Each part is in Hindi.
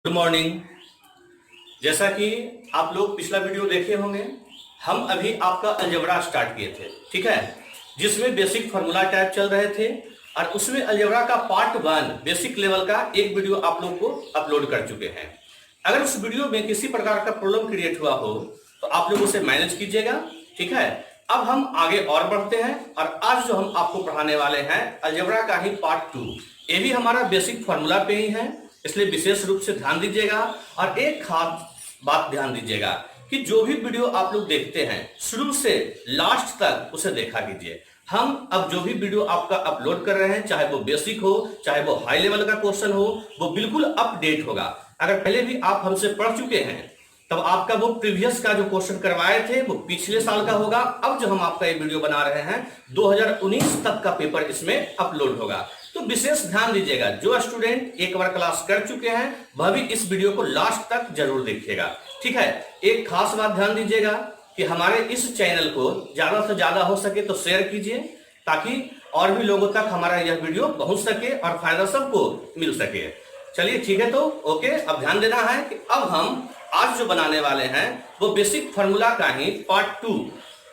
Good morning. जैसा कि आप लोग पिछला वीडियो देखे होंगे, हम अभी आपका अलजेब्रा स्टार्ट किए थे, ठीक है, जिसमें बेसिक फार्मूला टाइप चल रहे थे और उसमें अलजेब्रा का पार्ट 1 बेसिक लेवल का एक वीडियो आप लोग को अपलोड कर चुके हैं। अगर उस वीडियो में किसी प्रकार का प्रॉब्लम क्रिएट हुआ हो तो आप लोग उसे मैनेज कीजिएगा, ठीक है। अब हम आगे और बढ़ते हैं और आज जो हम आपको पढ़ाने वाले हैं अलजेब्रा का ही पार्ट 2, ये भी हमारा बेसिक फार्मूला पे ही है, इसलिए विशेष रूप से ध्यान दीजिएगा। और एक खास बात ध्यान दीजिएगा कि जो भी वीडियो आप लोग देखते हैं शुरू से लास्ट तक उसे देखा कीजिए। हम अब जो भी वीडियो आपका अपलोड कर रहे हैं, चाहे वो बेसिक हो चाहे वो हाई लेवल का क्वेश्चन हो, वो बिल्कुल अपडेट होगा। अगर पहले भी आप हमसे पढ़ चुके हैं तब आपका वो प्रीवियस का जो क्वेश्चन करवाए थे वो पिछले साल का होगा। अब जो हम आपका ये वीडियो बना रहे हैं 2019 तक का पेपर इसमें अपलोड होगा, तो विशेष ध्यान दीजिएगा। जो स्टूडेंट एक बार क्लास कर चुके हैं वह भी इस वीडियो को लास्ट तक जरूर देखिएगा, ठीक है। एक खास बात ध्यान दीजिएगा कि हमारे इस चैनल को ज्यादा से ज्यादा हो सके तो शेयर कीजिए, ताकि और भी लोगों तक हमारा यह वीडियो पहुंच सके और फायदा सबको मिल सके। चलिए ठीक है, तो ओके। अब ध्यान देना है कि अब हम आज जो बनाने वाले हैं वो बेसिक फार्मूला का ही पार्ट 2।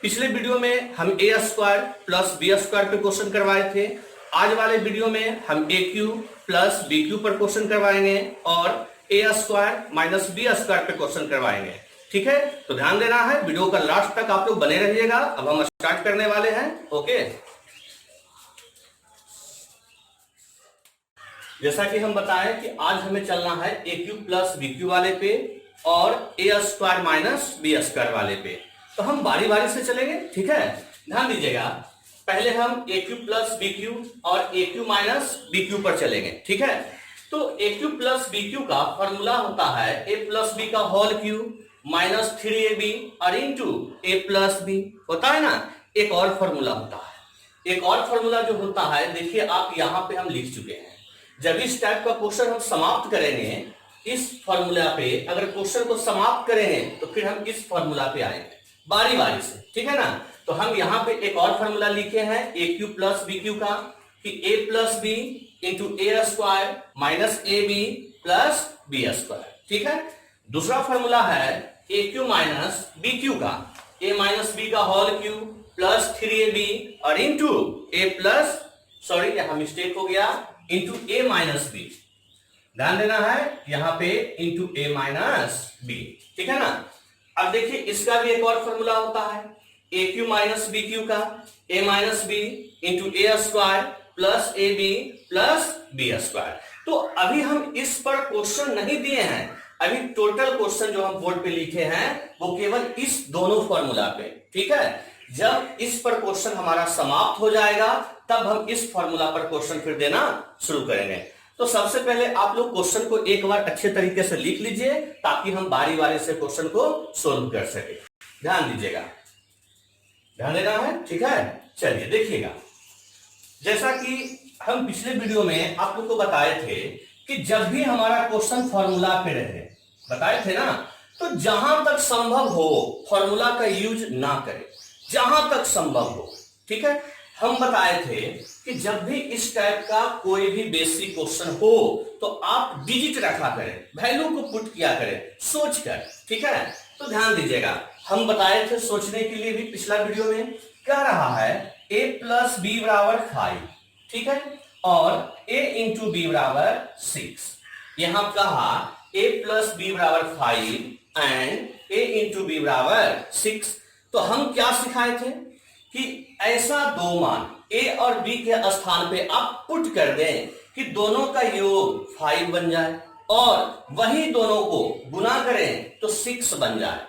पिछले वीडियो में हम ए स्क्वायर प्लस बी स्क्वायर पे क्वेश्चन करवाए थे। आज वाले वीडियो में हम ए क्यू प्लस बी क्यू पर क्वेश्चन करवाएंगे और ए स्क्वायर माइनस बी स्क्वायर पे क्वेश्चन करवाएंगे, ठीक है। तो ध्यान देना है, वीडियो का लास्ट तक आप लोग बने रहिएगा। अब हम स्टार्ट करने वाले हैं, ओके। जैसा कि हम बताएं कि आज हमें चलना है a cube plus b Q वाले पे और ए स्क्वायर माइनस बी स्क्वायर वाले पे, तो हम बारी बारी से चलेंगे, ठीक है। ध्यान दीजिएगा, पहले हम ए क्यू प्लस बी क्यू और ए क्यू माइनस बी क्यू पर चलेंगे, ठीक है। तो ए क्यू प्लस बी क्यू का फॉर्मूला होता है ए प्लस बी का होल क्यू माइनस 3ab और इंटू ए प्लस बी, होता है ना। एक और फॉर्मूला होता है, एक और फॉर्मूला जो होता है, देखिए आप यहां पे हम लिख चुके हैं। जब इस टाइप का क्वेश्चन हम समाप्त करेंगे इस फॉर्मूला पे, अगर क्वेश्चन को समाप्त करेंगे तो फिर हम इस फॉर्मूला पे आएंगे बारी बारी से, ठीक है ना। तो हम यहाँ पे एक और फॉर्मूला लिखे हैं a cube plus b cube का, कि a plus b into a square minus a b plus b square, ठीक है। दूसरा फॉर्मूला है a cube minus b cube का, ए माइनस बी का होल क्यू प्लस 3ab और इंटू ए प्लस, सॉरी यहाँ मिस्टेक हो गया, इंटू ए माइनस बी। ध्यान देना है यहां पे इंटू ए माइनस बी, ठीक है ना। अब देखिए इसका भी एक और फॉर्मूला होता है a cube minus b cube का, a minus b into a square plus a b plus b square. तो अभी हम इस पर क्वेश्चन नहीं दिए हैं, अभी टोटल क्वेश्चन जो हम बोर्ड पे लिखे हैं वो केवल इस दोनों फॉर्मूला पे, ठीक है। जब इस पर क्वेश्चन हमारा समाप्त हो जाएगा तब हम इस फॉर्मूला पर क्वेश्चन फिर देना शुरू करेंगे। तो सबसे पहले आप लोग क्वेश्चन को एक बार अच्छे तरीके से लिख लीजिए ताकि हम बारी बारी से क्वेश्चन को सोल्व कर सके। ध्यान दीजिएगा, ध्यान देना है, ठीक है। चलिए देखिएगा, जैसा कि हम पिछले वीडियो में आप लोग को बताए थे कि जब भी हमारा क्वेश्चन फॉर्मूला पे रहे, बताए थे ना, तो जहां तक संभव हो फॉर्मूला का यूज ना करें, जहां तक संभव हो, ठीक है। हम बताए थे कि जब भी इस टाइप का कोई भी बेसिक क्वेश्चन हो तो आप डिजिट रखा करें, वैल्यू को पुट किया करें सोचकर, ठीक है। तो ध्यान दीजिएगा, हम बताए थे सोचने के लिए भी पिछला वीडियो में कह रहा है a प्लस बी बराबर 5, ठीक है, और a इंटू बी बराबर 6। यहां कहा a प्लस बी बराबर 5 एंड a इंटू बी बराबर 6। तो हम क्या सिखाए थे कि ऐसा दो मान a और b के स्थान पे आप पुट कर दें कि दोनों का योग 5 बन जाए और वही दोनों को गुना करें तो 6 बन जाए।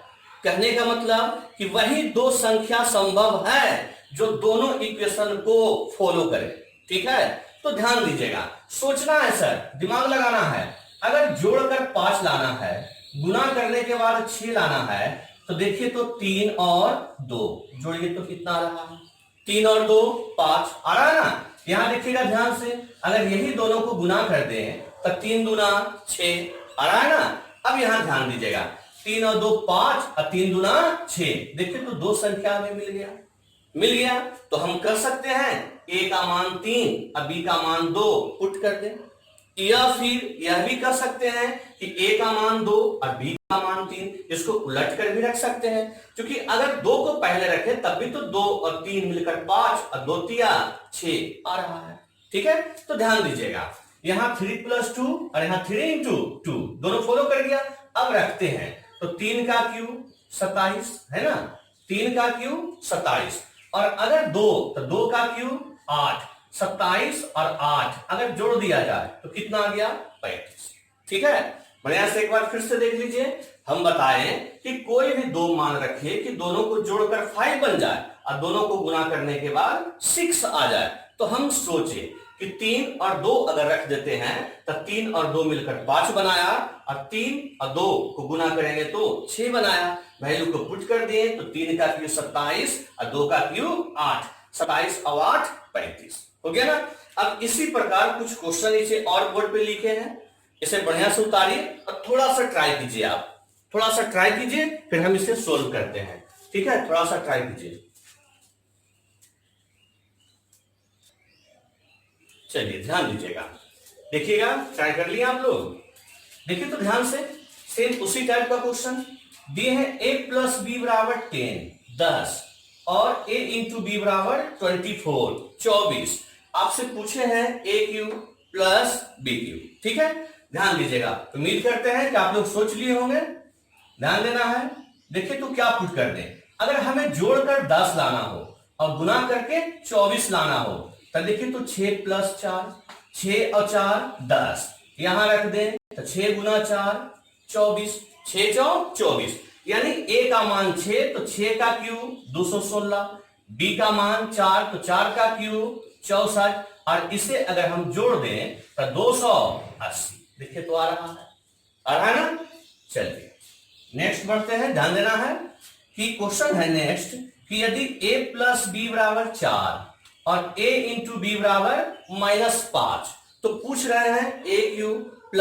कहने का मतलब कि वही दो संख्या संभव है जो दोनों इक्वेशन को फॉलो करे, ठीक है। तो ध्यान दीजिएगा, सोचना है सर, दिमाग लगाना है। अगर जोड़कर 5 लाना है, गुना करने के बाद 6 लाना है, तो देखिए तो 3 और 2 जोड़िए तो कितना आ रहा है, 3 और 2 5 आ रहा है ना। यहां देखिएगा ध्यान से, अगर यही दोनों को गुना कर दें तो 3 दूना 6 आ रहा है ना। अब यहां ध्यान दीजिएगा, 3 और 2 5 और 3 दूना 6, देखिए तो दो संख्या में मिल गया, मिल गया। तो हम कर सकते हैं a का मान 3 और b का मान 2 पुट कर दें, या फिर यह भी कर सकते हैं कि a का मान 2 और b का मान 3, इसको उलट कर भी रख सकते हैं, क्योंकि अगर 2 को पहले रखे तब भी तो 2 और 3 मिलकर 5 और 2 तिया 6 आ रहा है। ठीक है, तो ध्यान दीजिएगा, यहाँ 3 + 2 और यहाँ 3 × 2 दोनों फॉलो कर गया। अब रखते हैं तो 3 का क्यूब 27 है ना, 3 का क्यूब 27 और अगर 2 तो 2 का क्यूब 8, 27 और 8 अगर जोड़ दिया जाए तो कितना आ गया 35। ठीक है, बढ़िया से एक बार फिर से देख लीजिए। हम बताएं कि कोई भी दो मान रखिए कि दोनों को जोड़कर 5 बन जाए और दोनों को गुना करने के बाद 6 आ जाए, तो हम सोचे कि 3 और 2 अगर रख देते हैं तो 3 और 2 मिलकर 5 बनाया और 3 और 2 को गुना करेंगे तो 6 बनाया। वैल्यू को पुट कर दिए तो 3 का क्यूब 27 और 2 का क्यूब 8, 27 और 8 35 हो गया ना। अब इसी प्रकार कुछ क्वेश्चन नीचे और बोर्ड पे लिखे हैं, इसे बढ़िया से उतारिए और थोड़ा सा ट्राई कीजिए। आप थोड़ा सा ट्राई कीजिए, फिर हम इसे सोल्व करते हैं। ठीक है, थोड़ा सा ट्राई कीजिए। चलिए ध्यान दीजिएगा, देखिएगा, ट्राई कर लिया आप लोग। देखिए तो ध्यान से, सेम उसी टाइप का क्वेश्चन दिए हैं। a + b = 10 और a × b = 24। आपसे पूछे हैं a³ + b³। ठीक है, ध्यान दीजिएगा। उम्मीद करते हैं कि आप लोग सोच लिए होंगे। ध्यान देना है। देखिए तो क्या पुट कर दें, अगर हमें जोड़कर 10 लाना हो और गुना करके 24 लाना हो तो देखिए तो 6 + 4, 6 और 4 10, यहां रख दें तो 6 × 4 24, 6 × 24, यानी a का मान 6 तो 6 का क्यूब 216, b का मान 4 तो 4 का क्यूब 64 और इसे अगर हम जोड़ दें तो 280। देखिए तो आ रहा है ना। चलिए नेक्स्ट बढ़ते हैं। ध्यान देना है कि क्वेश्चन है नेक्स्ट कि यदि a + b = 4 और a × b = -5 तो पूछ रहे हैं a³ +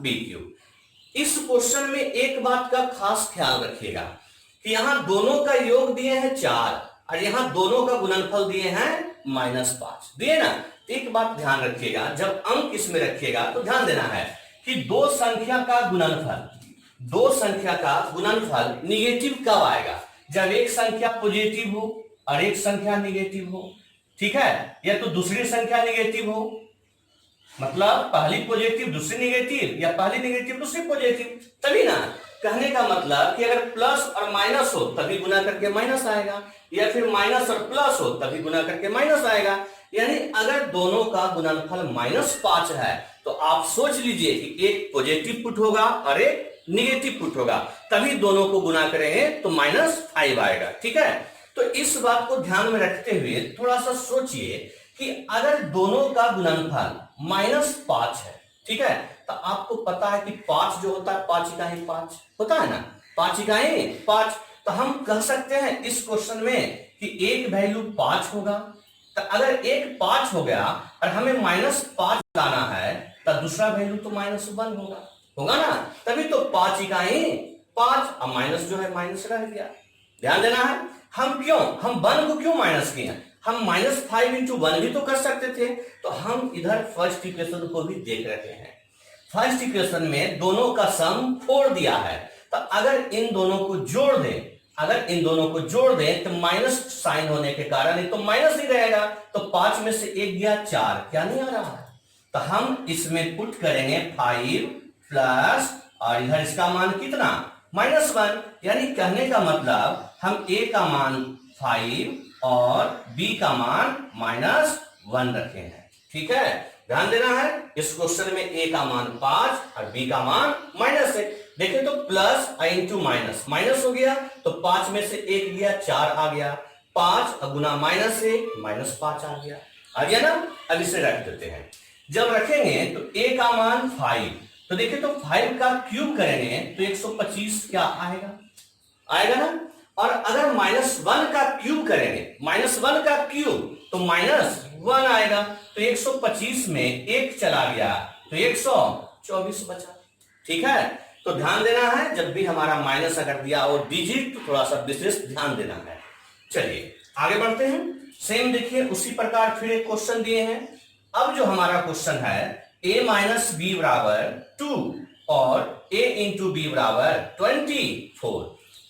b³। इस क्वेश्चन में एक बात का खास ख्याल रखिएगा कि यहां दोनों का योग दिए हैं 4 और यहां दोनों का गुणनफल दिए हैं -5 दिए ना। एक बात ध्यान रखिएगा, जब अंक इसमें रखिएगा तो ध्यान देना है कि दो संख्या का गुणनफल निगेटिव कब आएगा, जब एक संख्या पॉजिटिव हो और एक संख्या निगेटिव हो। ठीक है, या तो दूसरी संख्या निगेटिव हो, मतलब पहली पॉजिटिव दूसरी निगेटिव या पहली निगेटिव दूसरी पॉजिटिव, तभी ना। कहने का मतलब कि अगर प्लस और माइनस हो तभी गुना करके माइनस आएगा, या फिर माइनस और प्लस हो तभी गुना करके माइनस आएगा। यानी अगर दोनों का गुणनफल -5 है तो आप सोच लीजिए कि एक पॉजिटिव पुट होगा और एक निगेटिव पुट होगा, तभी दोनों को गुना करेंगे तो -5 आएगा। ठीक है, तो इस बात को ध्यान में रखते हुए थोड़ा सा सोचिए कि अगर दोनों का गुणनफल -5 है, ठीक है, तो आपको पता है कि 5 जो होता है 5 इकाई 5 होता है ना, 5 इकाई 5। तो हम कह सकते हैं इस क्वेश्चन में कि एक वैल्यू 5 होगा। तो अगर एक 5 हो गया और हमें -5 लाना है तो दूसरा वैल्यू तो -1 होगा ना, तभी तो 5 इकाई 5 और माइनस जो है माइनस रह गया। ध्यान देना है, हम 1 को क्यों माइनस किए, हम -5 × 1 भी तो कर सकते थे। तो हम इधर फर्स्ट इक्वेशन को भी देख रहे हैं। फर्स्ट इक्वेशन में दोनों का सम 4 दिया है, तो अगर इन दोनों को जोड़ दें तो माइनस साइन होने के कारण ये तो माइनस ही रहेगा, तो 5 में से 1 गया 4, क्या नहीं आ रहा है। तो हम इसमें पुट करेंगे 5 प्लस और इधर इसका मान कितना -1, यानी कहने का मतलब हम a का मान 5 और b का मान -1 रखे हैं। ठीक है, ध्यान देना है, इस क्वेश्चन में a का मान 5 और b का मान माइनस है। देखें तो प्लस इंटू माइनस हो गया, तो 5 में से 1 गया 4 आ गया, 5 गुना -5 आ गया ना। अब इसे रख देते हैं। जब रखेंगे तो a का मान 5, तो देखिए तो 5 का क्यूब करेंगे तो 125 क्या आएगा ना। और अगर -1 का क्यूब करेंगे, -1 का क्यूब तो -1 आएगा, तो 125 में 1 चला गया तो 124 बचा। ठीक है, तो ध्यान देना है, जब भी हमारा माइनस अगर दिया और डिजिट तो थोड़ा सा विशेष ध्यान देना है। चलिए आगे बढ़ते हैं। सेम देखिए उसी प्रकार फिर एक क्वेश्चन दिए हैं। अब जो हमारा क्वेश्चन है a माइनस बी बराबर 2 और a इंटू बी बराबर 24।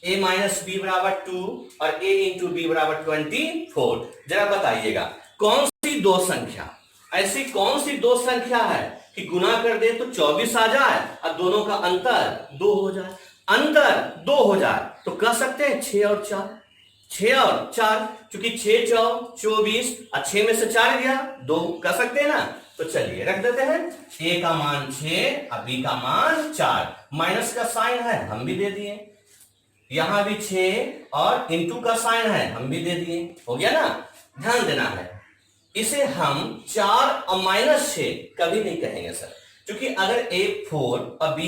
a माइनस बी बराबर 2 और a इंटू बी बराबर 24। जरा बताइएगा कौन सी दो संख्या, ऐसी कौन सी दो संख्या है कि गुना कर दे तो 24 आ जाए और दोनों का अंतर 2 हो जाए, अंतर 2 हो जाए तो कह सकते हैं 6 और 4, 6 और 4, क्योंकि 6 4 24 और 6 में से 4 गया 2, कह सकते हैं ना। तो चलिए रख देते हैं, a का मान 6 और b का मान 4, माइनस का साइन है हम भी दे दिए, यहां भी 6 और इंटू का साइन है हम भी दे दिए, हो गया ना। ध्यान देना है, इसे हम 4 और माइनस 6 कभी नहीं कहेंगे सर, क्योंकि अगर a 4 और b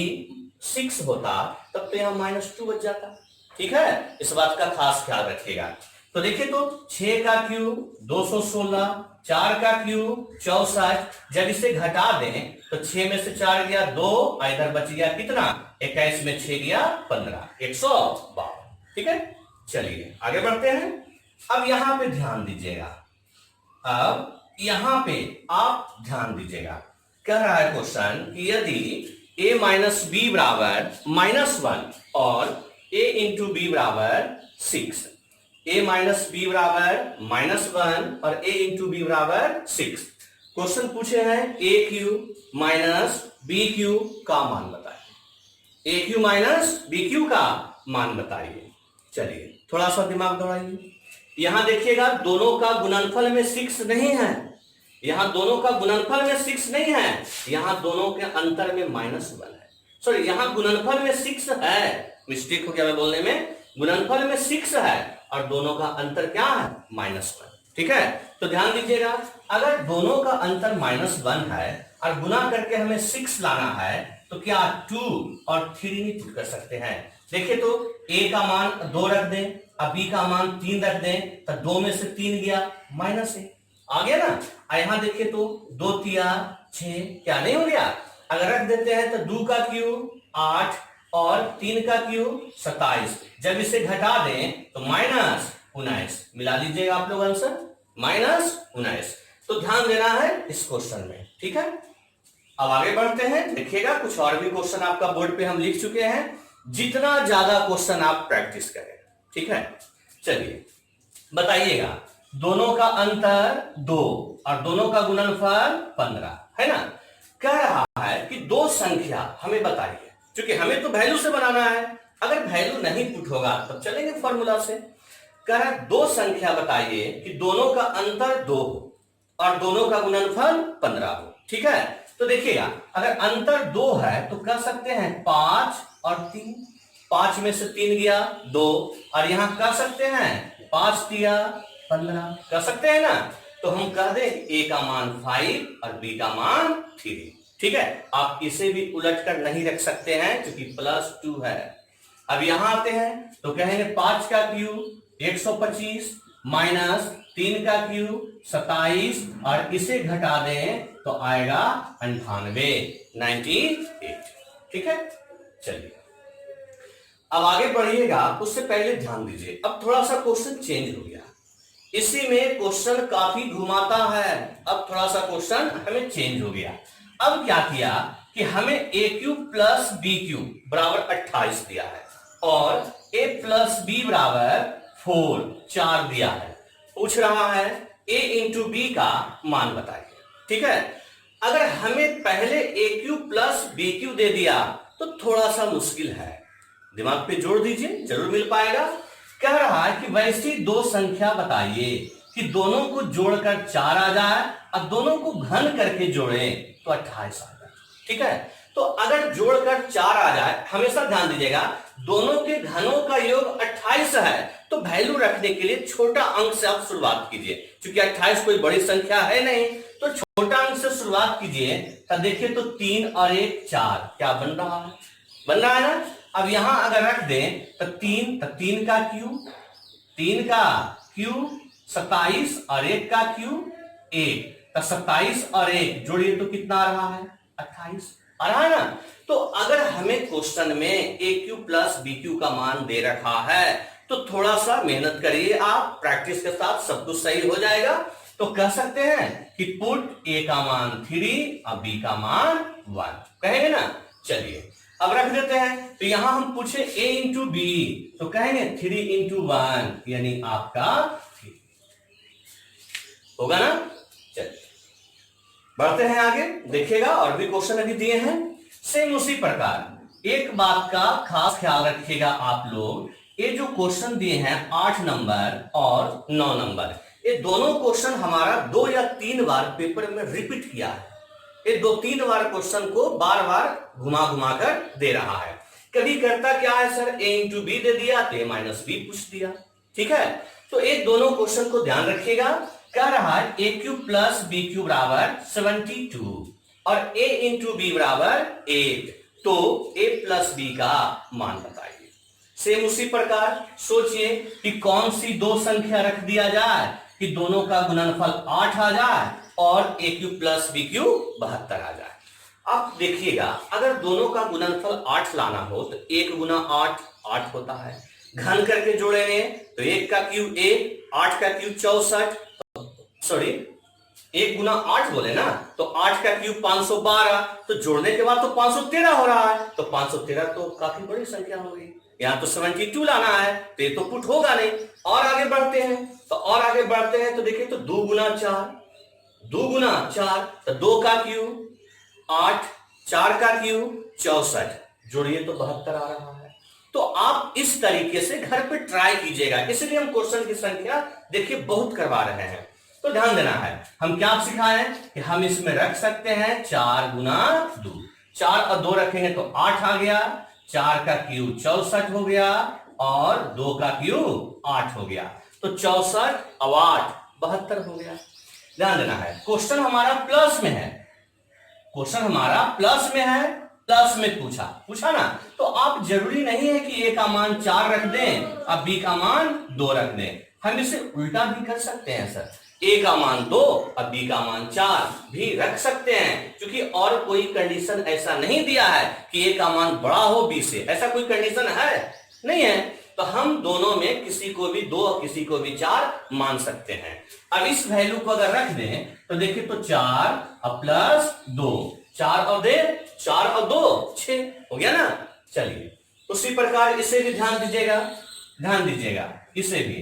6 होता तब तो यहां -2 बच जाता। ठीक है, इस बात का खास ख्याल रखिएगा। तो देखिए तो 6 का क्यूब 216, 4 का क्यूब 64, जब इसे घटा दें तो 6 में से 4 गया 2 और इधर बच गया कितना, 21 में 6 गया 15, 152। ठीक है, चलिए आगे बढ़ते हैं। अब यहां पे ध्यान दीजिएगा, अब यहां पे आप ध्यान दीजिएगा, कह रहा है क्वेश्चन कि यदि a माइनस बी बराबर -1 और a इंटू बी बराबर 6, a माइनस बी बराबर -1 और a इंटू बी बराबर 6, क्वेश्चन पूछे हैं a cube minus B cube का मान बताइए, a cube minus B cube का मान बताइए। चलिए थोड़ा सा दिमाग दौड़ाइए, यहां देखिएगा दोनों का गुणनफल में 6 नहीं है, यहां दोनों का गुणनफल में 6 नहीं है, यहां दोनों के अंतर में -1 है। सॉरी, यहां गुणनफल में 6 है, मिस्टेक हो गया मैं बोलने में, गुणनफल में 6 है और दोनों का अंतर क्या है, -1। ठीक है, तो ध्यान दीजिएगा, अगर दोनों का अंतर -1 है और गुना करके हमें 6 लाना है तो क्या 2 और 3 नहीं पुट कर सकते हैं। देखिए तो a का मान 2 रख दें और b का मान 3 रख दें तो 2 में से 3 गया -1 आ गया ना। यहां देखिए तो 2 3 6, क्या नहीं हो गया, अगर रख देते हैं तो 2 का क्यूब 8 और 3 का क्यूब 27, जब इसे घटा दें तो -19, मिला लीजिएगा आप लोग आंसर -19। तो ध्यान देना है इस क्वेश्चन में। ठीक है, अब आगे बढ़ते हैं, देखिएगा कुछ और भी क्वेश्चन आपका बोर्ड पे हम लिख चुके हैं, जितना ज्यादा क्वेश्चन आप प्रैक्टिस करें। ठीक है, चलिए बताइएगा, दोनों का अंतर 2 और दोनों का गुणनफल 15 है ना। कह रहा है कि दो संख्या हमें बताइए, क्योंकि हमें तो वैल्यू से बनाना है, अगर वैल्यू नहीं पुट होगा तब चलेंगे फॉर्मूला से। कह रहा है दो संख्या बताइए कि दोनों का अंतर 2 हो और दोनों का गुणनफल 15 हो। ठीक है, तो देखिएगा अगर अंतर 2 है तो कह सकते हैं 5 और 3, 5 में से 3 गया 2 और यहां कह सकते हैं 5 दिया 15, कह सकते हैं ना। तो हम कह दें a का मान 5 और b का मान 3। ठीक है, आप इसे भी उलट कर नहीं रख सकते हैं क्योंकि +2 है। अब यहां आते हैं तो कहेंगे 5 का क्यूब 125 माइनस 3 का क्यूब 27 और इसे घटा दें तो आएगा 98। ठीक है, चलिए अब आगे बढ़िएगा, उससे पहले ध्यान दीजिए, अब थोड़ा सा क्वेश्चन चेंज हो गया, इसी में क्वेश्चन काफी घुमाता है, अब थोड़ा सा क्वेश्चन हमें चेंज हो गया। अब क्या किया कि हमें a cube plus b cube बराबर 28 दिया है और a प्लस बी बराबर 4 दिया है, पूछ रहा है a इंटू बी का मान बताइए। ठीक है, अगर हमें पहले a cube plus b cube दे दिया तो थोड़ा सा मुश्किल है, दिमाग पे जोड़ दीजिए जरूर मिल पाएगा। कह रहा है कि वैसी दो संख्या बताइए कि दोनों को जोड़कर 4 आ जाए और दोनों को घन करके जोड़ें तो 28 आ जाए। ठीक है, तो अगर जोड़कर 4 आ जाए, हमेशा ध्यान दीजिएगा दोनों के घनों का योग 28 है तो वैल्यू रखने के लिए छोटा अंक से आप शुरुआत कीजिए, क्योंकि 28 कोई बड़ी संख्या है नहीं, तो छोटा अंक से शुरुआत कीजिए। तो देखिए तो 3 और 1 4, क्या बन रहा है, बन रहा है ना। अब यहां अगर रख दें तो 3 का क्यूब 27 और 1 का क्यूब 1, तो 27 और 1 जोड़िए तो कितना आ रहा है 28 आ रहा है ना। तो अगर हमें क्वेश्चन में a cube plus b cube का मान दे रखा है तो थोड़ा सा मेहनत करिए आप, प्रैक्टिस के साथ सब कुछ सही हो जाएगा। तो कह सकते हैं कि पुट ए का मान 3 और बी का मान 1, कहेंगे ना। चलिए अब रख देते हैं। तो यहां हम पूछे a इंटू बी, तो कहेंगे 3 इंटू 1 यानी आपका 3 होगा ना। चलिए बढ़ते हैं आगे, देखिएगा और भी क्वेश्चन अभी दिए हैं। सेम उसी प्रकार एक बात का खास ख्याल रखिएगा आप लोग, ये जो क्वेश्चन दिए हैं 8 नंबर और 9 नंबर, ये दोनों क्वेश्चन हमारा 2 या 3 बार पेपर में रिपीट किया है। ये 2-3 बार क्वेश्चन को बार बार घुमा घुमा कर दे रहा है। कभी करता क्या है सर, a इंटू बी दे दिया तो a माइनस बी पूछ दिया, ठीक है। तो ये दोनों क्वेश्चन को ध्यान रखिएगा। कह रहा है a cube plus b cube बराबर 72 और a इंटू बी बराबर 8, तो a प्लस b का मान बताइए। सेम उसी प्रकार सोचिए कि कौन सी दो संख्या रख दिया जाए कि दोनों का गुणनफल 8 आ जाए और a cube plus b cube 72 आ जाए। अब देखिएगा, अगर दोनों का गुणनफल 8 लाना हो तो 1 गुना 8 8 होता है, घन करके जोड़ेंगे तो 1 का क्यूब 1, 8 का क्यूब 64, सॉरी 1 गुना 8 बोले ना, तो 8 का क्यूब 512, तो जोड़ने के बाद तो 513 हो रहा है, तो 513 तो काफी बड़ी संख्या हो गई। यहाँ तो 72 लाना है तो ये तो पुट होगा नहीं। और आगे बढ़ते हैं, तो देखिए तो 2 गुना 4, 2 गुना 4 तो 2 का क्यूब 8, 4 का क्यूब 64, जोड़िए तो 72 आ रहा है। तो आप इस तरीके से घर पे ट्राई कीजिएगा, इसलिए हम क्वेश्चन की संख्या देखिए बहुत करवा रहे हैं। तो ध्यान देना है, हम क्या सिखाए कि हम इसमें रख सकते हैं 4 गुना 2, 4 और 2 रखेंगे तो 8 आ गया, 4 का क्यूब 64 हो गया और 2 का क्यूब 8 हो गया, तो 64 और 8 72 हो गया। ध्यान देना है, क्वेश्चन हमारा प्लस में है, प्लस में पूछा ना, तो आप जरूरी नहीं है कि a का मान 4 रख दें और b का मान 2 रख दें। हम इसे उल्टा भी कर सकते हैं सर, a का मान 2 और b का मान 4 भी रख सकते हैं, क्योंकि और कोई कंडीशन ऐसा नहीं दिया है कि a का मान बड़ा हो b से, ऐसा कोई कंडीशन है नहीं है। तो हम दोनों में किसी को भी 2 और किसी को भी 4 मान सकते हैं। अब इस वैल्यू को अगर रख दें तो देखिए तो 4 और प्लस 2, 4 और 2 6 हो गया ना। चलिए उसी प्रकार इसे भी ध्यान दीजिएगा इसे भी।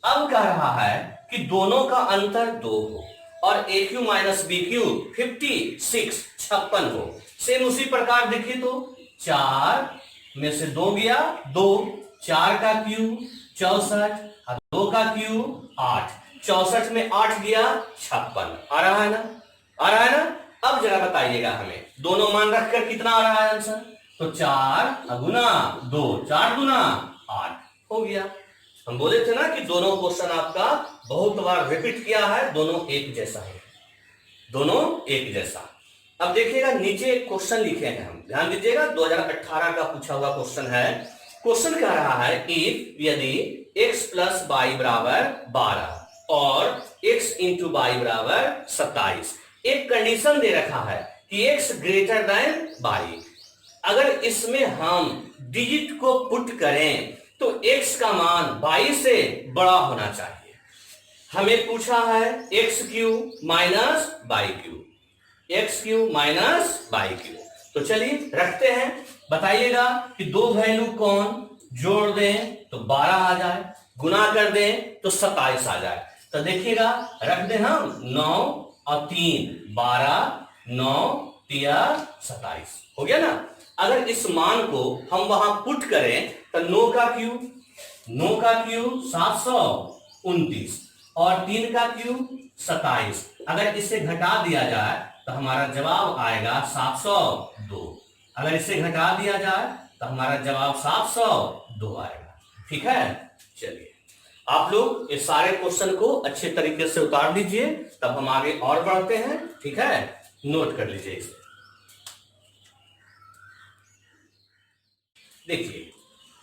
अब कह रहा है कि दोनों का अंतर 2 हो और a cube minus b cube 56 हो। सेम उसी प्रकार देखिए तो 4 में से 2 गया 2, 4 का क्यूब 64 और 2 का क्यूब 8, 64 में 8 गया 56, आ रहा है ना। अब जरा बताइएगा हमें दोनों मान रखकर कितना आ रहा है आंसर, तो 4 गुना 2, 4 गुना 8 हो गया। हम बोले थे ना कि दोनों क्वेश्चन आपका बहुत बार रिपीट किया है, दोनों एक जैसा। अब देखिएगा नीचे एक क्वेश्चन लिखे हैं हम, ध्यान दीजिएगा 2018 का पूछा हुआ क्वेश्चन है। क्वेश्चन कह रहा है इफ यदि x प्लस वाई बराबर 12 और x इंटू वाई बराबर 27, एक कंडीशन दे रखा है कि x ग्रेटर देन वाई। अगर इसमें हम डिजिट को पुट करें तो x का मान y से बड़ा होना चाहिए। हमें पूछा है x cube minus y cube, x cube minus y cube. तो चलिए रखते हैं, बताइएगा कि दो वैल्यू कौन जोड़ दें तो 12 आ जाए, गुना कर दें तो 27 आ जाए। तो देखिएगा रख दें हम 9 और 3 12, 9 3 27 हो गया ना। अगर इस मान को हम वहां पुट करें तो 9 का क्यूब 729 और 3 का क्यूब 27, अगर इसे घटा दिया जाए तो हमारा जवाब आएगा 702। अगर इसे घटा दिया जाए तो हमारा जवाब 702 आएगा। ठीक है, चलिए आप लोग इस सारे क्वेश्चन को अच्छे तरीके से उतार लीजिए, तब हम आगे और बढ़ते हैं। ठीक है, नोट कर लीजिए इसे। देखिए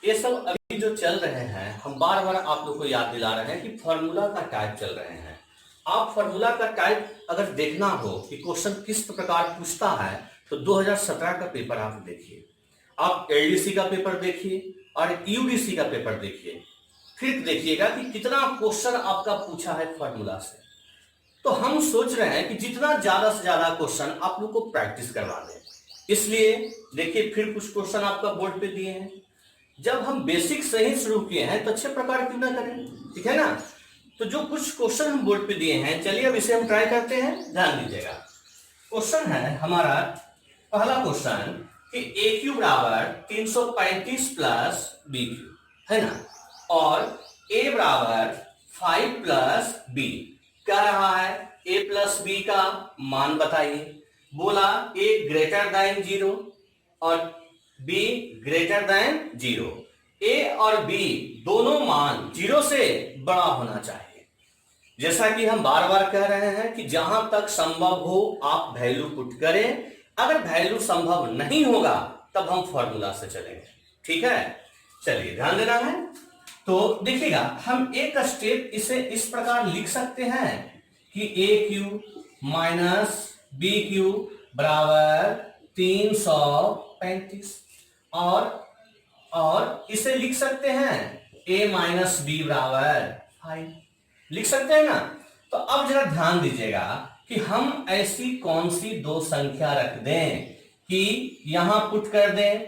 ये सब अभी जो चल रहे हैं, हम बार बार आप लोग को याद दिला रहे हैं कि फॉर्मूला का टाइप चल रहे हैं। आप फॉर्मूला का टाइप अगर देखना हो कि क्वेश्चन किस प्रकार पूछता है तो 2017 का पेपर आप देखिए, आप एलडीसी का पेपर देखिए और यूडीसी का पेपर देखिए, फिर देखिएगा कि कितना क्वेश्चन आपका पूछा है फॉर्मूला से। तो हम सोच रहे हैं कि जितना ज्यादा से ज्यादा क्वेश्चन आप लोग को प्रैक्टिस करवा दें। इसलिए देखिए फिर कुछ क्वेश्चन आपका बोर्ड पे दिए हैं। जब हम बेसिक से ही शुरू किए हैं तो अच्छे प्रकार क्यों ना करें, ठीक है ना। तो जो कुछ क्वेश्चन हम बोर्ड पे दिए हैं, चलिए अब इसे हम ट्राई करते हैं। ध्यान दीजिएगा, क्वेश्चन है हमारा पहला क्वेश्चन कि ए क्यू बराबर 335 प्लस बी क्यू, है ना, और ए बराबर 5 प्लस बी। क्या रहा है, ए प्लस बी का मान बताइए। बोला ए ग्रेटर देन 0 और बी ग्रेटर देन 0। ए और बी दोनों मान 0 से बड़ा होना चाहिए। जैसा कि हम बार बार कह रहे हैं कि जहां तक संभव हो आप वैल्यू पुट करें। अगर वैल्यू संभव नहीं होगा तब हम फॉर्मूला से चलेंगे, ठीक है। चलिए ध्यान देना है। तो देखिएगा, हम एक स्टेप इसे इस प्रकार लिख सकते हैं कि ए क्यू माइनस बी क्यू बराबर 335 और इसे लिख सकते हैं a माइनस बी बराबर 5, लिख सकते हैं ना। तो अब जरा ध्यान दीजिएगा कि हम ऐसी कौन सी दो संख्या रख दें कि यहां पुट कर दें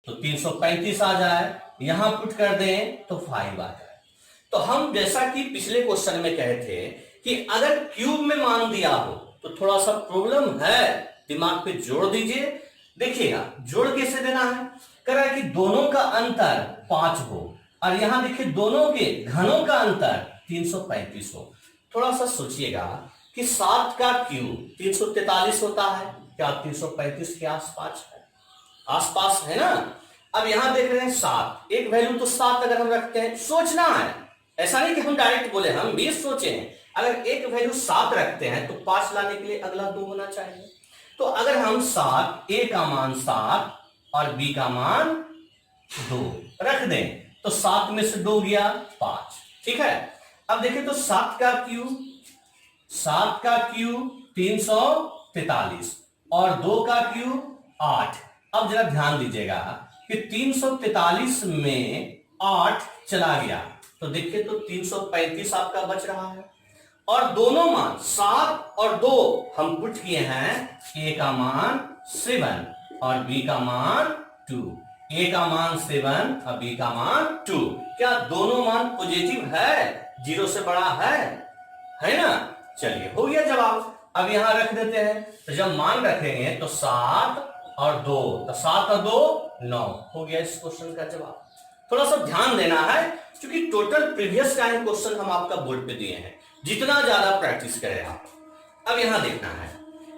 तो 335 आ जाए, यहां पुट कर दें तो 5 आ जाए। तो हम जैसा कि पिछले क्वेश्चन में कहे थे कि अगर क्यूब में मान दिया हो तो थोड़ा सा प्रॉब्लम है, दिमाग पे जोड़ दीजिए। देखिएगा जोड़ कैसे देना है, कह रहा है कि दोनों का अंतर 5 हो और यहां देखिए दोनों के घनों का अंतर 335 हो। थोड़ा सा सोचिएगा कि 7 का क्यूब 343 होता है, क्या 335 के आसपास है, आसपास है ना। अब यहां देख रहे हैं 7, एक वैल्यू तो 7 अगर हम रखते हैं, सोचना है, ऐसा नहीं कि हम डायरेक्ट बोले, हम भी सोचे हैं। अगर एक वैल्यू 7 रखते हैं तो 5 लाने के लिए अगला 2 होना चाहिए। तो अगर हम 7, ए का मान 7 और बी का मान 2 रख दें तो 7 में से 2 गया 5, ठीक है। अब देखिए तो 7 का क्यूब 343 और 2 का क्यूब 8। अब जरा ध्यान दीजिएगा कि 343 में 8 चला गया तो देखिए तो 335 आपका बच रहा है। और दोनों मान 7 और 2 हम पुट किए हैं, ए का मान 7 और बी का मान 2। ए का मान 7 और बी का मान 2। क्या दोनों मान पॉजिटिव है, 0 से बड़ा है ना। चलिए हो गया जवाब। अब यहां रख देते हैं, तो जब मान रखेंगे तो 7 और 2, तो 7 और 2 9 हो गया इस क्वेश्चन का जवाब। थोड़ा सा ध्यान देना है क्योंकि टोटल प्रीवियस का क्वेश्चन हम आपका बोर्ड पे दिए हैं, जितना ज्यादा प्रैक्टिस करें आप। अब यहां देखना है,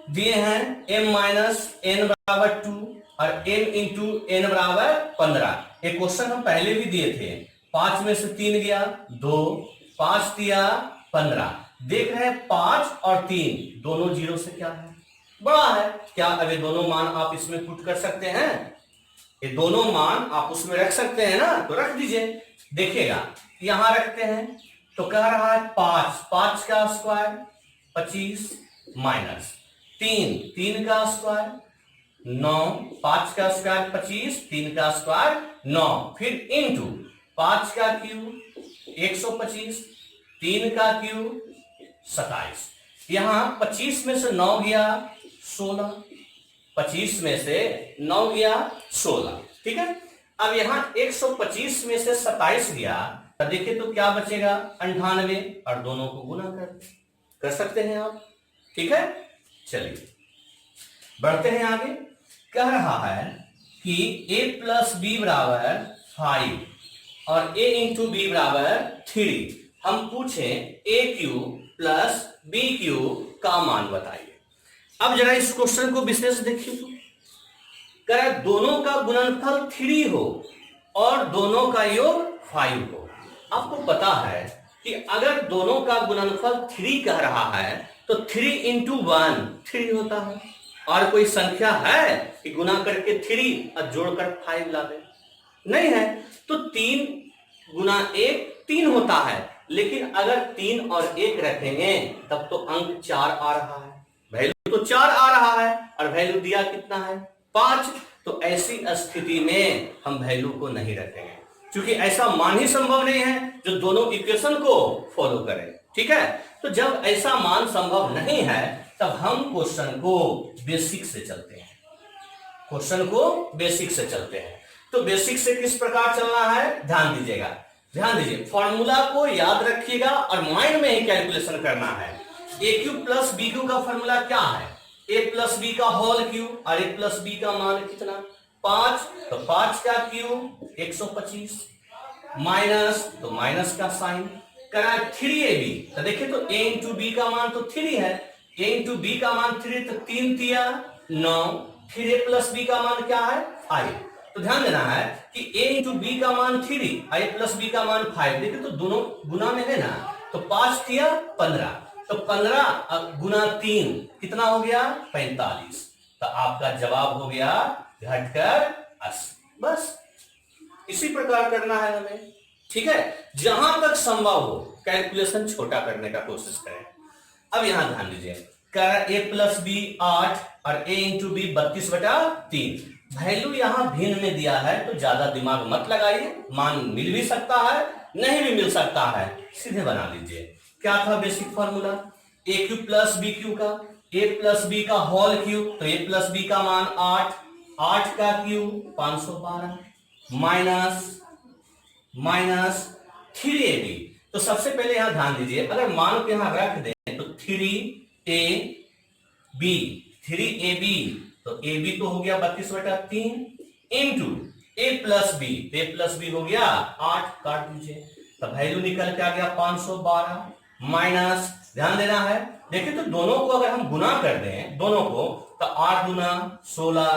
दिए हैं m माइनस n बराबर 2 और m इंटू n बराबर 15। एक क्वेश्चन हम पहले भी दिए थे, 5 में से 3 गया 2, 5 दिया 15। देख रहे हैं 5 और 3 दोनों 0 से क्या है, बड़ा है। क्या अब ये दोनों मान आप इसमें पुट कर सकते हैं, ये दोनों मान आप उसमें रख सकते हैं ना, तो रख दीजिए। देखिएगा यहां रखते हैं तो कह रहा है 5 का स्क्वायर 25 माइनस 3 का स्क्वायर 9, 5 का स्क्वायर 25, 3 का स्क्वायर 9, फिर इंटू 5 का क्यूब 125, 3 का क्यूब 27। यहां 25 में से 9 गया 16, 25 में से 9 गया 16, ठीक है। अब यहां 125 में से 27 गया तो देखिए तो क्या बचेगा 98 और दोनों को गुना कर सकते हैं आप, ठीक है। चलिए बढ़ते हैं आगे। कह रहा है कि a प्लस बी बराबर 5 और a इंटू बी बराबर 3। हम पूछे a cube plus b cube का मान बताइए। अब जरा इस क्वेश्चन को विशेष देखिए तो कह रहा दोनों का गुणनफल 3 हो और दोनों का योग 5 हो। आपको पता है कि अगर दोनों का गुणनफल 3 कह रहा है तो 3 इंटू 1 3 होता है, और कोई संख्या है कि गुना करके 3 और जोड़कर 5 लावे, नहीं है। तो 3 गुना 1 3 होता है, लेकिन अगर 3 और 1 रखेंगे तब तो अंक 4 आ रहा है, वैल्यू तो 4 आ रहा है और वैल्यू दिया कितना है 5। तो ऐसी स्थिति में हम वैल्यू को नहीं रखेंगे क्योंकि ऐसा मान ही संभव नहीं है जो दोनों इक्वेशन को फॉलो करे, ठीक है। तो जब ऐसा मान संभव नहीं है तब हम क्वेश्चन को बेसिक से चलते हैं, क्वेश्चन को बेसिक से चलते हैं। तो बेसिक से किस प्रकार चलना है ध्यान दीजिएगा, ध्यान दीजिए, फॉर्मूला को याद रखिएगा और माइंड में ही कैलकुलेशन करना है। ए क्यूब प्लस बी क्यूब का फॉर्मूला क्या है, ए प्लस बी का होल क्यूब, और ए प्लस बी का मान कितना 5, तो 5 का क्यूब 125, माइनस तो माइनस का साइन करा 3ab, तो देखिए तो a इंटू बी का मान तो 3 है, a इंटू बी का मान 3, तो 3 तिया 9, फिर a प्लस बी का मान क्या है 5। तो ध्यान देना है कि a इंटू बी का मान 3, a प्लस बी का मान 5, देखिए तो दोनों गुना में है ना, तो 5 तिया 15, तो 15 गुना 3 कितना हो गया 45, तो आपका जवाब हो गया घटकर 80। बस इसी प्रकार करना है हमें, ठीक है। जहां तक संभव हो कैलकुलेशन छोटा करने का कोशिश करें। अब यहां ध्यान दीजिए, ए प्लस बी 8 और ए इंटू बी 32/3, वैल्यू यहां भिन्न में दिया है तो ज्यादा दिमाग मत लगाइए, मान मिल भी सकता है नहीं भी मिल सकता है, सीधे बना लीजिए। क्या था बेसिक फॉर्मूला, ए क्यूब प्लस बी क्यूब का, ए प्लस बी का होल क्यूब, तो ए प्लस बी का मान 8, 8 का क्यूब 512, माइनस 3ab। तो सबसे पहले यहां ध्यान दीजिए, अगर मान को यहां रख दें तो 3ab, तो ab तो हो गया 32/3 इंटू a प्लस बी हो गया 8, काट दीजिए, तो वैल्यू निकल के आ गया 512, माइनस ध्यान देना है, देखिए तो दोनों को अगर हम गुना कर दें दोनों को, तो 8 गुना 16,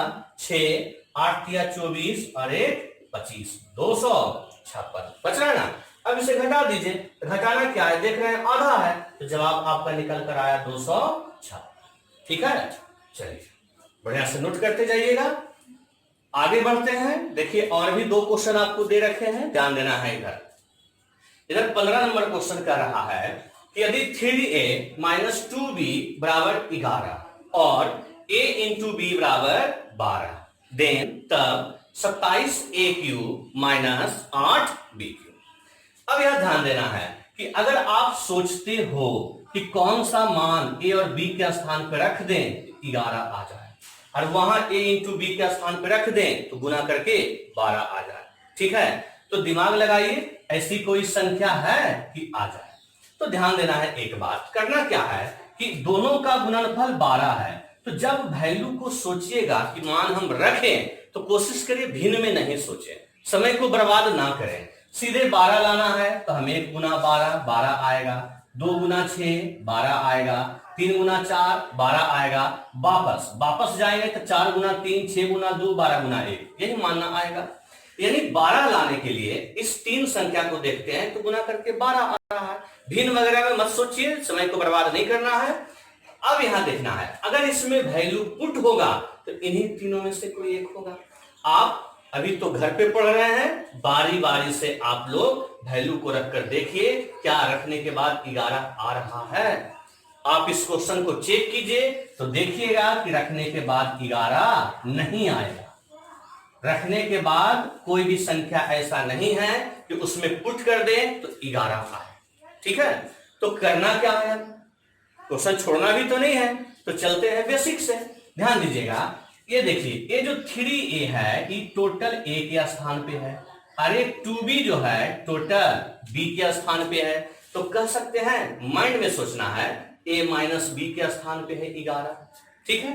6, 8 तिया 24 और 1 25, 256 बच रहा है ना। अब इसे घटा दीजिए, घटाना क्या है देख रहे हैं आधा है, तो जवाब आपका निकल कर आया 256, ठीक है। चलिए बढ़िया से नोट करते जाइएगा, आगे बढ़ते हैं। देखिए और भी 2 क्वेश्चन आपको दे रखे हैं, ध्यान देना है। इधर 15 नंबर क्वेश्चन कर रहा है कि यदि 3a माइनस 2b बराबर 11 और a इंटू बी बराबर 12, देन तब 27a cube minus 8b cube. अब यह ध्यान देना है कि अगर आप सोचते हो कि कौन सा मान a और b के स्थान पर रख दें 11 आ जाए, और वहां a इंटू बी के स्थान पर रख दें तो गुना करके 12 आ जाए, ठीक है। तो दिमाग लगाइए, ऐसी कोई संख्या है कि आ जाए। तो ध्यान देना है, एक बात करना क्या है कि दोनों का गुणनफल 12 है, तो जब वैल्यू को सोचिएगा कि मान हम रखें तो कोशिश करिए भिन्न में नहीं सोचें, समय को बर्बाद ना करें, सीधे 12 लाना है तो हम 1 गुना 12 आएगा, 2 गुना 6 12 आएगा, 3 गुना 4 12 आएगा, वापस जाएंगे तो 4 गुना 3 6 गुना 2 12 गुना 1, यही मानना आएगा। यानी 12 लाने के लिए इस 3 संख्या को देखते हैं तो गुना करके 12 आ रहा है, भिन्न वगैरह में मत सोचिए, समय को बर्बाद नहीं करना है। अब यहां देखना है अगर इसमें वैल्यू पुट होगा तो इन्हीं तीनों में से कोई एक होगा। आप अभी तो घर पे पढ़ रहे हैं, बारी बारी से आप लोग वैल्यू को रखकर देखिए क्या रखने के बाद 11 आ रहा है। आप इस क्वेश्चन को चेक कीजिए तो देखिएगा कि रखने के बाद 11 नहीं आएगा, रखने के बाद कोई भी संख्या ऐसा नहीं है कि उसमें पुट कर दे तो 11 आए, ठीक है। तो करना क्या है, क्वेश्चन छोड़ना भी तो नहीं है, तो चलते हैं बेसिक से। ध्यान दीजिएगा, ये देखिए ये जो 3a है ये टोटल a के स्थान पे है, और ये 2b जो है टोटल b के स्थान पे है, तो कह सकते हैं माइंड में सोचना है a माइनस b के स्थान पे है 11, ठीक है।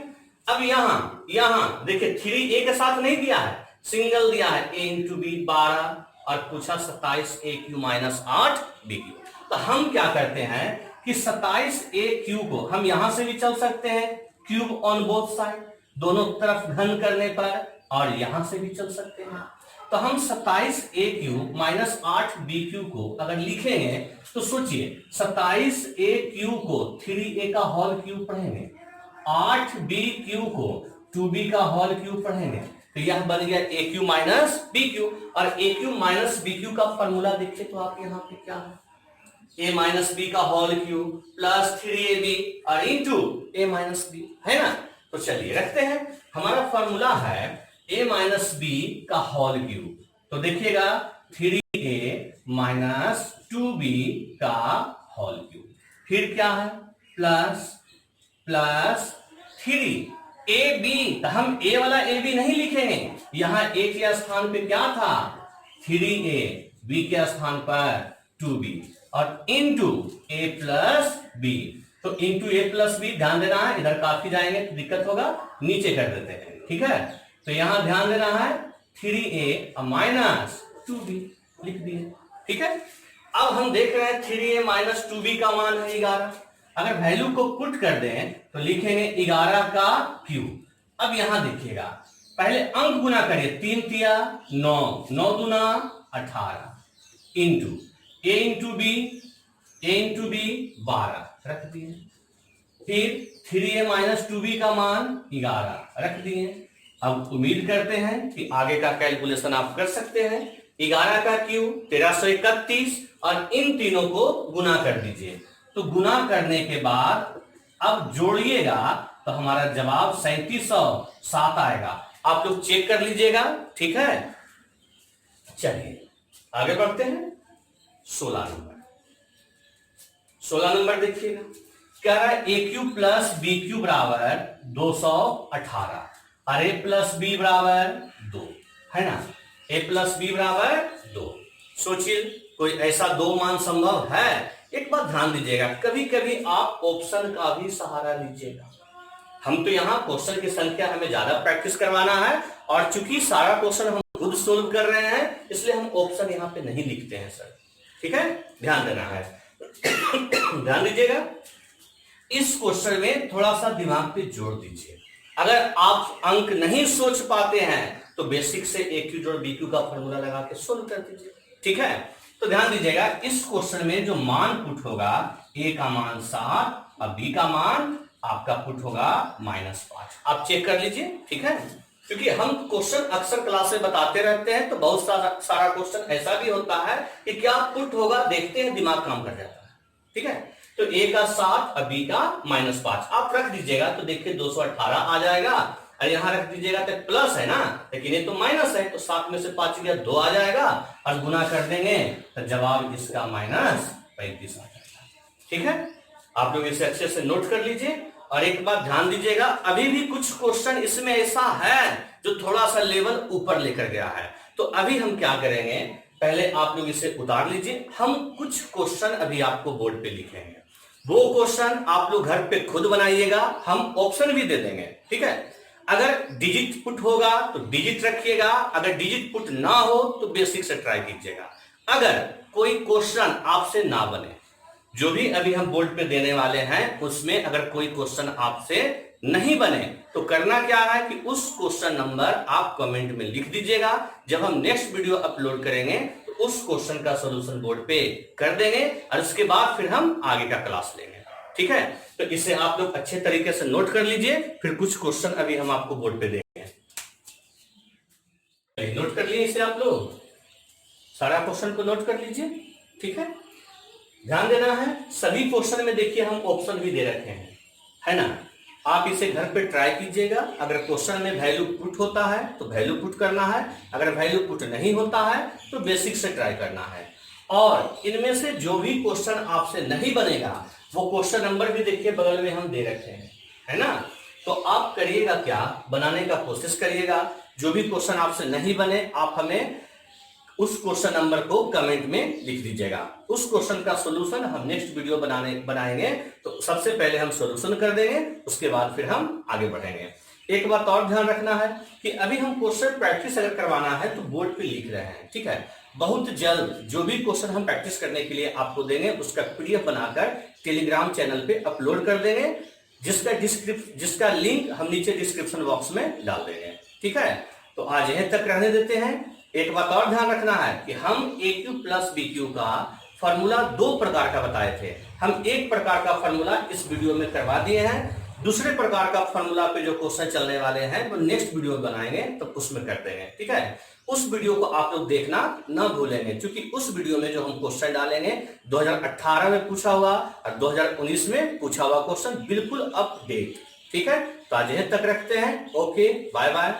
अब यहां देखिए 3a के साथ नहीं दिया है, सिंगल दिया है a इंटू बी 12 और पूछा 27a Q minus 8b Q. तो हम क्या करते हैं कि 27a क्यू को हम यहां से भी चल सकते हैं, क्यूब ऑन बोथ साइड, दोनों तरफ घन करने पर, और यहां से भी चल सकते हैं। तो हम 27a Q minus 8b Q को अगर लिखेंगे तो सोचिए 27a क्यू को 3a का होल क्यूब पढ़ेंगे, 8b क्यू को 2b का होल क्यूब पढ़ेंगे, तो यह बन गया a cube minus b Q. और a cube minus b Q का फॉर्मूला देखिए तो आप यहाँ पे क्या है, a माइनस बी का होल क्यूब प्लस 3ab और इंटू a माइनस बी, है ना। तो चलिए रखते हैं, हमारा फॉर्मूला है a माइनस बी का होल क्यूब, तो देखिएगा 3a माइनस 2b का होल क्यूब, फिर क्या है प्लस प्लस 3ab, तो हम a वाला ab नहीं लिखेंगे, यहां a के स्थान पे क्या था 3a, b के स्थान पर 2b और इंटू a प्लस b। तो इंटू a प्लस b ध्यान देना है, इधर काफी जाएंगे तो दिक्कत होगा, नीचे कर देते हैं, ठीक है। तो यहां ध्यान देना है 3a माइनस 2b लिख दिए, ठीक है। अब हम देख रहे हैं 3a माइनस 2b का मान है 11। अगर वैल्यू को पुट कर दें तो लिखेंगे 11 का क्यूब। अब यहां देखिएगा, पहले अंक गुना करिए, 3 तिया 9, 9 दूना 18 इंटू a इंटू b 12 रख दिए। फिर 3a माइनस 2b का मान 11 रख दिए। अब उम्मीद करते हैं कि आगे का कैलकुलेशन आप कर सकते हैं। 11 का क्यूब 1331 और इन तीनों को गुना कर दीजिए। तो गुना करने के बाद अब जोड़िएगा तो हमारा जवाब 3707 आएगा। आप लोग चेक कर लीजिएगा, ठीक है। चलिए आगे बढ़ते हैं। 16 नंबर देखिएगा, कह रहा है ए क्यूब प्लस बी क्यूब बराबर 218 और ए प्लस बी बराबर 2 है ना, ए प्लस बी बराबर 2। सोचिए कोई ऐसा दो मान संभव है? एक बात ध्यान दीजिएगा, कभी कभी आप ऑप्शन का भी सहारा लीजिएगा। हम तो यहाँ क्वेश्चन की संख्या हमें ज्यादा प्रैक्टिस करवाना है और चूंकि सारा क्वेश्चन हम खुद सोल्व कर रहे हैं इसलिए हम ऑप्शन यहाँ पे नहीं लिखते हैं सर, ठीक है, ध्यान देना है। ध्यान दीजिएगा, इस क्वेश्चन में थोड़ा सा दिमाग पे जोर दीजिए। अगर आप अंक नहीं सोच पाते हैं तो बेसिक से ए क्यू जोड़ बी क्यू का फॉर्मूला लगा के सोल्व कर दीजिए, ठीक है। तो ध्यान दीजिएगा, इस क्वेश्चन में जो मान पुट होगा ए का मान 7 और बी का मान आपका पुट होगा -5। आप चेक कर लीजिए, ठीक है, क्योंकि हम क्वेश्चन अक्सर क्लास में बताते रहते हैं तो बहुत सारा क्वेश्चन ऐसा भी होता है कि क्या पुट होगा देखते हैं दिमाग काम कर जाता है, ठीक है। तो ए का 7 और बी का -5 आप रख दीजिएगा तो देखिए 218 आ जाएगा और यहां रख दीजिएगा तो प्लस है ना, लेकिन ये तो माइनस है तो 7 में से 5 गया 2 आ जाएगा और गुना कर देंगे तो जवाब इसका -35 आ जाएगा, ठीक है। आप लोग इसे अच्छे से नोट कर लीजिए। और एक बात ध्यान दीजिएगा, अभी भी कुछ क्वेश्चन इसमें ऐसा है जो थोड़ा सा लेवल ऊपर लेकर गया है। तो अभी हम क्या करेंगे, पहले आप लोग इसे उतार लीजिए, हम कुछ क्वेश्चन अभी आपको बोर्ड पे लिखेंगे। वो क्वेश्चन आप लोग घर पे खुद बनाइएगा, हम ऑप्शन भी दे देंगे, ठीक है। अगर डिजिट पुट होगा तो डिजिट रखिएगा, अगर डिजिट पुट ना हो तो बेसिक से ट्राई कीजिएगा। अगर कोई क्वेश्चन आपसे ना बने, जो भी अभी हम बोर्ड पे देने वाले हैं उसमें अगर कोई क्वेश्चन आपसे नहीं बने तो करना क्या है कि उस क्वेश्चन नंबर आप कमेंट में लिख दीजिएगा। जब हम नेक्स्ट वीडियो अपलोड करेंगे तो उस क्वेश्चन का सॉल्यूशन बोर्ड पे कर देंगे और उसके बाद फिर हम आगे का क्लास लेंगे, ठीक है। तो इसे आप लोग अच्छे तरीके से नोट कर लीजिए, फिर कुछ क्वेश्चन अभी हम आपको बोर्ड पे देंगे। नोट कर लिए इसे आप लोग, सारा क्वेश्चन को नोट कर लीजिए, ठीक है। ध्यान देना है, सभी क्वेश्चन में देखिए हम ऑप्शन भी दे रखे हैं, है ना। आप इसे घर पे ट्राई कीजिएगा। अगर क्वेश्चन में वैल्यू पुट होता है तो वैल्यू पुट करना है, अगर वैल्यू पुट नहीं होता है तो बेसिक से ट्राई करना है। और इनमें से जो भी क्वेश्चन आपसे नहीं बनेगा वो क्वेश्चन नंबर भी देखिए बगल में हम दे रखे हैं, है ना। तो आप करिएगा क्या, बनाने का कोशिश करिएगा। जो भी क्वेश्चन आपसे नहीं बने आप हमें उस क्वेश्चन नंबर को कमेंट में लिख दीजिएगा। उस क्वेश्चन का सॉल्यूशन हम नेक्स्ट वीडियो बनाएंगे तो सबसे पहले हम सॉल्यूशन कर देंगे, उसके बाद फिर हम आगे बढ़ेंगे। एक बात और ध्यान रखना है कि अभी हम क्वेश्चन प्रैक्टिस अगर करवाना है तो बोर्ड पे लिख रहे हैं, ठीक है। बहुत जल्द जो भी क्वेश्चन हम प्रैक्टिस करने के लिए आपको देंगे उसका पीडीएफ बनाकर टेलीग्राम चैनल पे अपलोड कर देंगे, जिसका लिंक हम नीचे डिस्क्रिप्शन बॉक्स में डाल देंगे, ठीक है। तो आज यहीं तक रहने देते हैं। एक बात और ध्यान रखना है कि हम ए क्यू प्लस बी क्यू का फॉर्मूला 2 प्रकार का बताए थे। हम एक प्रकार का फॉर्मूला इस वीडियो में करवा दिए हैं, दूसरे प्रकार का फॉर्मूला पे जो क्वेश्चन चलने वाले हैं वो नेक्स्ट वीडियो बनाएंगे तो उसमें कर देंगे, ठीक है। उस वीडियो को आप लोग देखना ना भूलेंगे, क्योंकि उस वीडियो में जो हम क्वेश्चन डालेंगे 2018 में पूछा हुआ और 2019 में पूछा हुआ क्वेश्चन बिल्कुल अपडेट, ठीक है। तो आज यहीं तक रखते हैं। Okay, bye bye.